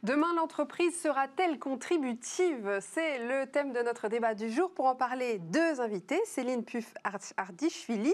Demain, l'entreprise sera-t-elle contributive? C'est le thème de notre débat du jour. Pour en parler, deux invités. Céline Puf-Ardichvili,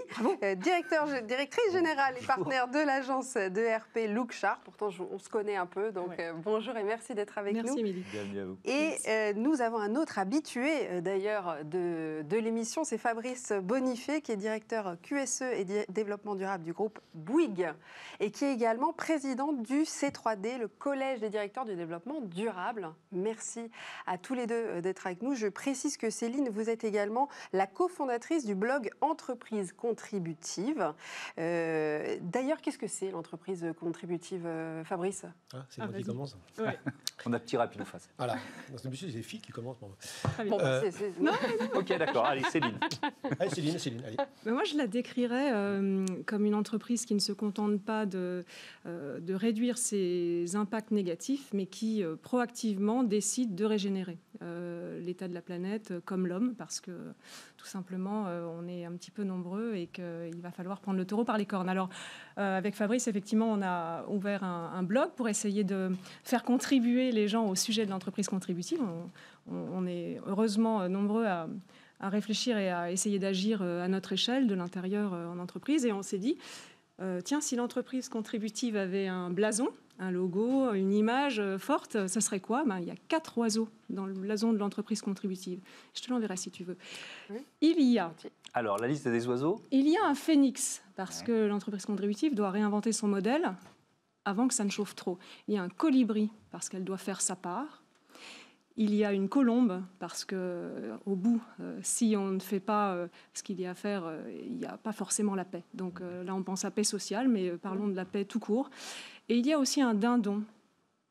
directrice générale et partenaire de l'agence d'ERP Lookchart. Pourtant, on se connaît un peu, donc bonjour et merci d'être avec nous. Merci, Émilie. Bienvenue à vous. Et nous avons un autre habitué, d'ailleurs, de l'émission. C'est Fabrice Bonifay, qui est directeur QSE et développement durable du groupe Bouygues et qui est également président du C3D, le Collège des directeurs du développement durable. Merci à tous les deux d'être avec nous. Je précise que Céline, vous êtes également la cofondatrice du blog Entreprise contributive. D'ailleurs, qu'est-ce que c'est l'entreprise contributive, Fabrice? C'est moi qui commence. Ouais. On a petit rapide en face. Voilà. Dans ce monsieur, c'est les filles qui commencent. Bon, Ok, d'accord. Allez, Céline. Allez, Céline, allez. Mais moi, je la décrirais comme une entreprise qui ne se contente pas de réduire ses impacts négatifs, mais qui proactivement décide de régénérer l'état de la planète comme l'homme, parce que tout simplement, on est un petit peu nombreux et qu'il va falloir prendre le taureau par les cornes. Alors, avec Fabrice, effectivement, on a ouvert un blog pour essayer de faire contribuer les gens au sujet de l'entreprise contributive. On est heureusement nombreux à réfléchir et à essayer d'agir à notre échelle, de l'intérieur en entreprise. Et on s'est dit, tiens, si l'entreprise contributive avait un blason, un logo, une image forte, ça serait quoi? Il y a 4 oiseaux dans le blason de l'entreprise contributive. Je te l'enverrai si tu veux. Oui. Il y a... Alors, la liste des oiseaux? Il y a un phénix, parce que l'entreprise contributive doit réinventer son modèle avant que ça ne chauffe trop. Il y a un colibri, parce qu'elle doit faire sa part. Il y a une colombe, parce qu'au bout, si on ne fait pas ce qu'il y a à faire, il n'y a pas forcément la paix. Donc là, on pense à paix sociale, mais parlons de la paix tout court. Et il y a aussi un dindon.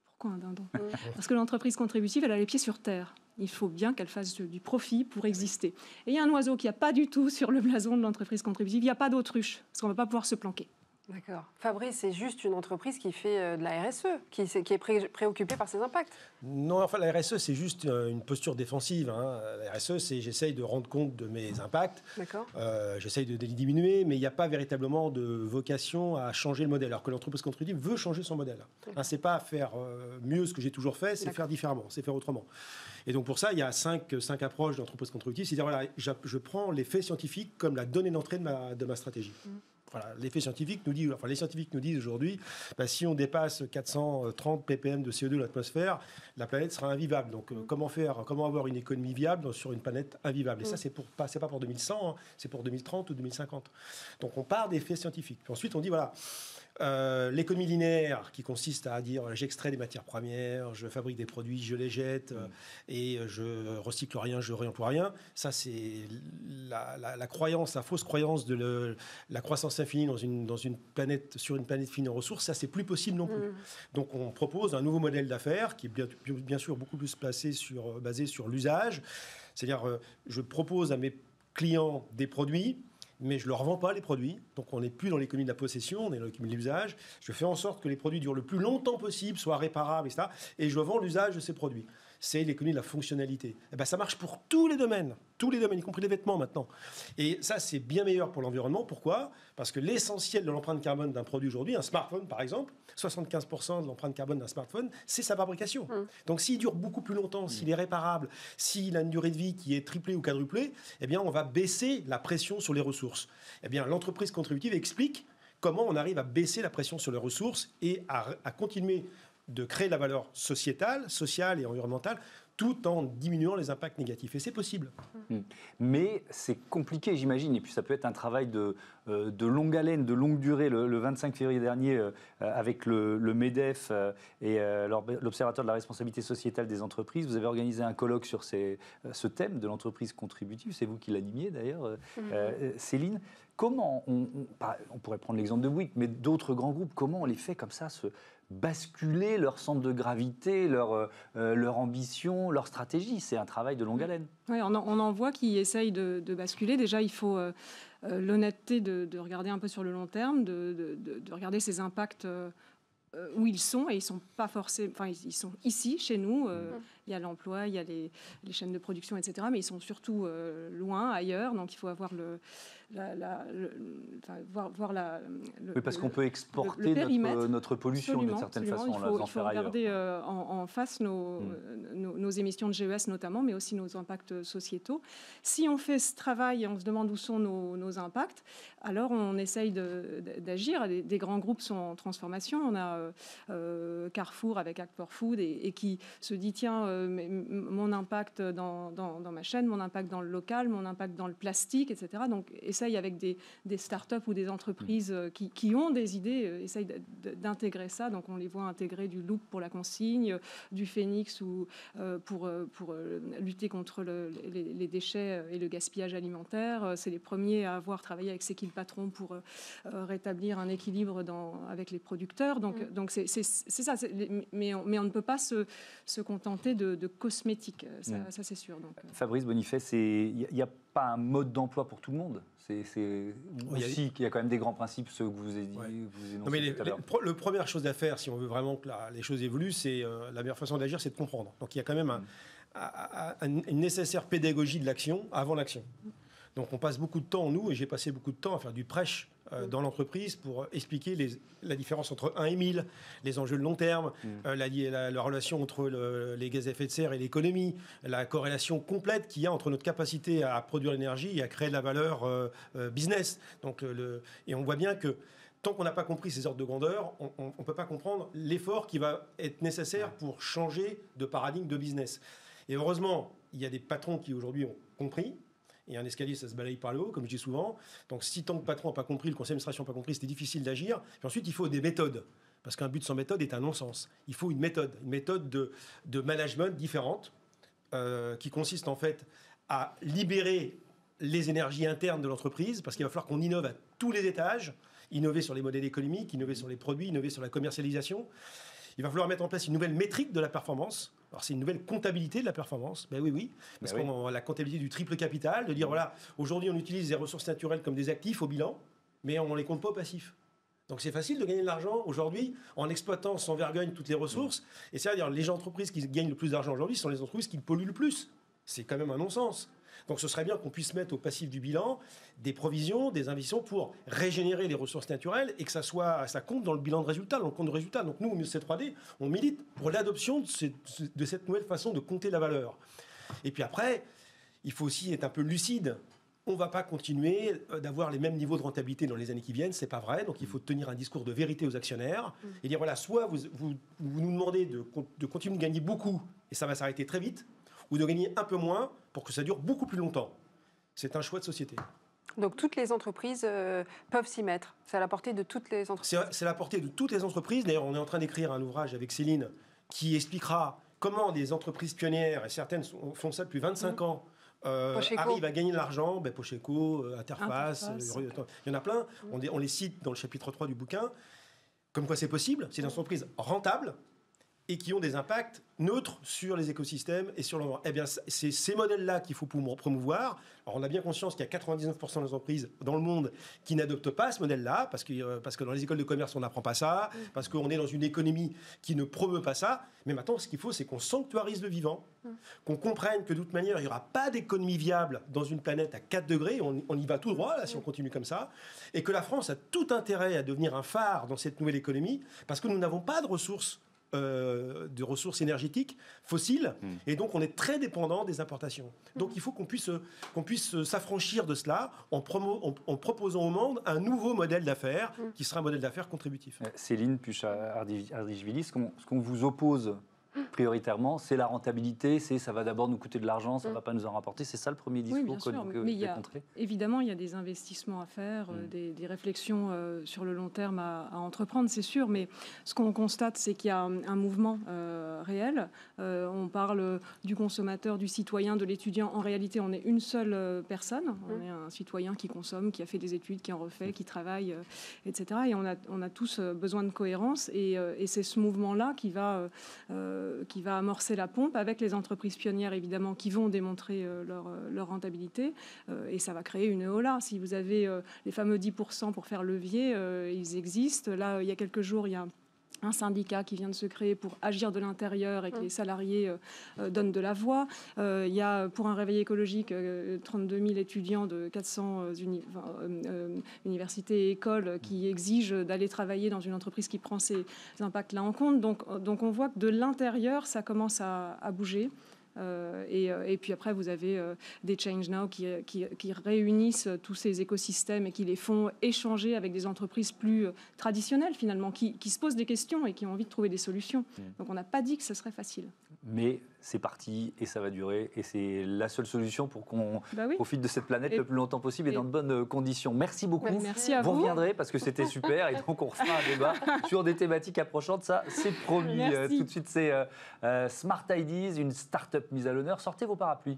Pourquoi un dindon? Parce que l'entreprise contributive, elle a les pieds sur terre. Il faut bien qu'elle fasse du profit pour exister. Et il y a un oiseau qui n'y a pas du tout sur le blason de l'entreprise contributive. Il n'y a pas d'autruche, parce qu'on ne va pas pouvoir se planquer. D'accord. Fabrice, c'est juste une entreprise qui fait de la RSE, qui est préoccupée par ses impacts. Non, enfin, la RSE, c'est juste une posture défensive. La RSE, c'est j'essaye de rendre compte de mes impacts. D'accord. J'essaye de les diminuer, mais il n'y a pas véritablement de vocation à changer le modèle. Alors que l'entreprise contributive veut changer son modèle. C'est pas faire mieux ce que j'ai toujours fait, c'est faire différemment, c'est faire autrement. Et donc pour ça, il y a cinq approches d'entreprise contributive. C'est-à-dire, voilà, je prends les faits scientifiques comme la donnée d'entrée de ma stratégie. Voilà, les scientifiques nous disent aujourd'hui, si on dépasse 430 ppm de CO2 dans l'atmosphère, la planète sera invivable. Donc, comment avoir une économie viable sur une planète invivable? Et ça, c'est pas pour 2100, c'est pour 2030 ou 2050. Donc, on part des faits scientifiques. Puis ensuite, on dit, voilà, l'économie linéaire qui consiste à dire j'extrais des matières premières, je fabrique des produits, je les jette et je recycle rien, je réemploie rien. Ça, c'est la croyance, la fausse croyance de la croissance infinie sur une planète finie en ressources. Ça, c'est plus possible non plus. Donc, on propose un nouveau modèle d'affaires qui est bien sûr beaucoup plus basé sur l'usage. C'est-à-dire, je propose à mes clients des produits, mais je ne leur vends pas les produits. Donc, on n'est plus dans l'économie de la possession, on est dans l'économie de l'usage. Je fais en sorte que les produits durent le plus longtemps possible, soient réparables, etc. Et je vends l'usage de ces produits. C'est l'économie de la fonctionnalité. Et ça marche pour tous les domaines, y compris les vêtements maintenant. Et ça, c'est bien meilleur pour l'environnement. Pourquoi? Parce que l'essentiel de l'empreinte carbone d'un produit aujourd'hui, un smartphone par exemple, 75% de l'empreinte carbone d'un smartphone, c'est sa fabrication. Donc s'il dure beaucoup plus longtemps, s'il est réparable, s'il a une durée de vie qui est triplée ou quadruplée, on va baisser la pression sur les ressources. L'entreprise contributive explique comment on arrive à baisser la pression sur les ressources et à continuer de créer de la valeur sociale et environnementale, tout en diminuant les impacts négatifs. Et c'est possible. Mais c'est compliqué, j'imagine. Et puis ça peut être un travail de longue haleine, de longue durée. Le 25 février dernier, avec le MEDEF et l'Observatoire de la responsabilité sociétale des entreprises, vous avez organisé un colloque sur ce thème de l'entreprise contributive. C'est vous qui l'animiez d'ailleurs, Céline. Comment on pourrait prendre l'exemple de Bouygues, mais d'autres grands groupes, comment on les fait comme ça basculer leur centre de gravité, leur ambition, leur stratégie? C'est un travail de longue haleine. Oui, on en voit qui essayent de basculer. Déjà, il faut l'honnêteté de regarder un peu sur le long terme, de regarder ces impacts où ils sont, et ils sont pas forcément, ils sont ici, chez nous. Il y a l'emploi, il y a les chaînes de production, etc. Mais ils sont surtout loin, ailleurs. Donc, il faut avoir Oui, parce qu'on peut exporter notre pollution d'une certaine façon en la faisant faire ailleurs. Il faut regarder en face nos émissions de GES notamment, mais aussi nos impacts sociétaux. Si on fait ce travail et on se demande où sont nos impacts, alors on essaye d'agir. Des grands groupes sont en transformation. On a Carrefour avec Act for Food et qui se dit tiens, mon impact dans ma chaîne, mon impact dans le local, mon impact dans le plastique, etc. Donc essaye avec des start-up ou des entreprises qui ont des idées, essaye d'intégrer ça. Donc on les voit intégrer du Loop pour la consigne, du Phoenix ou pour lutter contre les déchets et le gaspillage alimentaire. C'est les premiers à avoir travaillé avec C'est qui le patron pour rétablir un équilibre avec les producteurs. Donc c'est ça. Mais on ne peut pas se contenter de cosmétiques. Ça c'est sûr. Donc, Fabrice Bonifay, il n'y a pas un mode d'emploi pour tout le monde. C'est aussi qu'il y a quand même des grands principes, ceux que vous énoncez tout à l'heure. La première chose à faire, si on veut vraiment que les choses évoluent, c'est la meilleure façon d'agir, c'est de comprendre. Donc il y a quand même une nécessaire pédagogie de l'action avant l'action. Donc on passe beaucoup de temps, nous, et j'ai passé beaucoup de temps à faire du prêche dans l'entreprise pour expliquer la différence entre 1 et 1000, les enjeux de long terme, la relation entre les gaz à effet de serre et l'économie, la corrélation complète qu'il y a entre notre capacité à produire l'énergie et à créer de la valeur business. Donc, et on voit bien que tant qu'on n'a pas compris ces ordres de grandeur, on ne peut pas comprendre l'effort qui va être nécessaire pour changer de paradigme de business. Et heureusement, il y a des patrons qui aujourd'hui ont compris. Et un escalier, ça se balaye par le haut, comme je dis souvent. Donc, si tant que le patron n'a pas compris, le conseil d'administration n'a pas compris, c'était difficile d'agir. Puis ensuite, il faut des méthodes. Parce qu'un but sans méthode est un non-sens. Il faut une méthode de management différente, qui consiste en fait à libérer les énergies internes de l'entreprise, parce qu'il va falloir qu'on innove à tous les étages, innover sur les modèles économiques, innover sur les produits, innover sur la commercialisation. Il va falloir mettre en place une nouvelle métrique de la performance. Alors, c'est une nouvelle comptabilité de la performance. Ben oui. Parce qu'on a la comptabilité du triple capital, de dire, voilà, aujourd'hui, on utilise les ressources naturelles comme des actifs au bilan, mais on ne les compte pas au passif. Donc, c'est facile de gagner de l'argent aujourd'hui en exploitant sans vergogne toutes les ressources. Et c'est-à-dire, les entreprises qui gagnent le plus d'argent aujourd'hui sont les entreprises qui polluent le plus. C'est quand même un non-sens. Donc ce serait bien qu'on puisse mettre au passif du bilan des provisions, des investissements pour régénérer les ressources naturelles et que ça compte dans le bilan de résultat, dans le compte de résultat. Donc nous, au C3D, on milite pour l'adoption de cette nouvelle façon de compter la valeur. Et puis après, il faut aussi être un peu lucide. On ne va pas continuer d'avoir les mêmes niveaux de rentabilité dans les années qui viennent, c'est pas vrai. Donc il faut tenir un discours de vérité aux actionnaires et dire voilà, soit vous nous demandez de continuer de gagner beaucoup et ça va s'arrêter très vite, ou de gagner un peu moins pour que ça dure beaucoup plus longtemps. C'est un choix de société. Donc toutes les entreprises peuvent s'y mettre. C'est à la portée de toutes les entreprises. C'est à la portée de toutes les entreprises. D'ailleurs, on est en train d'écrire un ouvrage avec Céline qui expliquera comment des entreprises pionnières, et certaines font ça depuis 25 ans, arrivent à gagner de l'argent. Pocheco, Interface, il y en a plein. On les cite dans le chapitre 3 du bouquin. Comme quoi c'est possible. C'est des entreprises rentables et qui ont des impacts neutres sur les écosystèmes et sur l'environnement. Eh bien, c'est ces modèles-là qu'il faut promouvoir. Alors, on a bien conscience qu'il y a 99% des entreprises dans le monde qui n'adoptent pas ce modèle-là, parce que dans les écoles de commerce, on n'apprend pas ça, parce qu'on est dans une économie qui ne promeut pas ça. Mais maintenant, ce qu'il faut, c'est qu'on sanctuarise le vivant, qu'on comprenne que de toute manière, il n'y aura pas d'économie viable dans une planète à 4 degrés, on y va tout droit, là, si on continue comme ça, et que la France a tout intérêt à devenir un phare dans cette nouvelle économie, parce que nous n'avons pas de ressources énergétiques fossiles, et donc on est très dépendant des importations. Donc il faut qu'on puisse s'affranchir de cela en proposant au monde un nouveau modèle d'affaires qui sera un modèle d'affaires contributif. Céline Puch-Ardishvili, ce qu'on vous oppose prioritairement, c'est la rentabilité, ça va d'abord nous coûter de l'argent, ça ne va pas nous en rapporter. C'est ça le premier discours que vous avez montré. Évidemment, il y a des investissements à faire, des réflexions sur le long terme à entreprendre, c'est sûr. Mais ce qu'on constate, c'est qu'il y a un mouvement réel. On parle du consommateur, du citoyen, de l'étudiant. En réalité, on est une seule personne. On est un citoyen qui consomme, qui a fait des études, qui en refait, qui travaille, etc. Et on a tous besoin de cohérence. Et c'est ce mouvement-là qui va amorcer la pompe avec les entreprises pionnières, évidemment, qui vont démontrer leur rentabilité. Et ça va créer une EOLA. Si vous avez les fameux 10% pour faire levier, ils existent. Là, il y a quelques jours, il y a un syndicat qui vient de se créer pour agir de l'intérieur et que les salariés donnent de la voix. Il y a, pour un réveil écologique, 32 000 étudiants de 400 universités et écoles qui exigent d'aller travailler dans une entreprise qui prend ces impacts-là en compte. Donc on voit que de l'intérieur, ça commence à bouger. Et puis après, vous avez des Change Now qui réunissent tous ces écosystèmes et qui les font échanger avec des entreprises plus traditionnelles, finalement, qui se posent des questions et qui ont envie de trouver des solutions. Donc on n'a pas dit que ce serait facile. Mais c'est parti et ça va durer. Et c'est la seule solution pour qu'on profite de cette planète le plus longtemps possible et dans de bonnes conditions. Merci beaucoup. Merci à vous. Vous reviendrez parce que c'était super. Et donc on refera un débat sur des thématiques approchantes. Ça, c'est promis. Tout de suite, c'est Smart Ideas, une start-up mise à l'honneur. Sortez vos parapluies.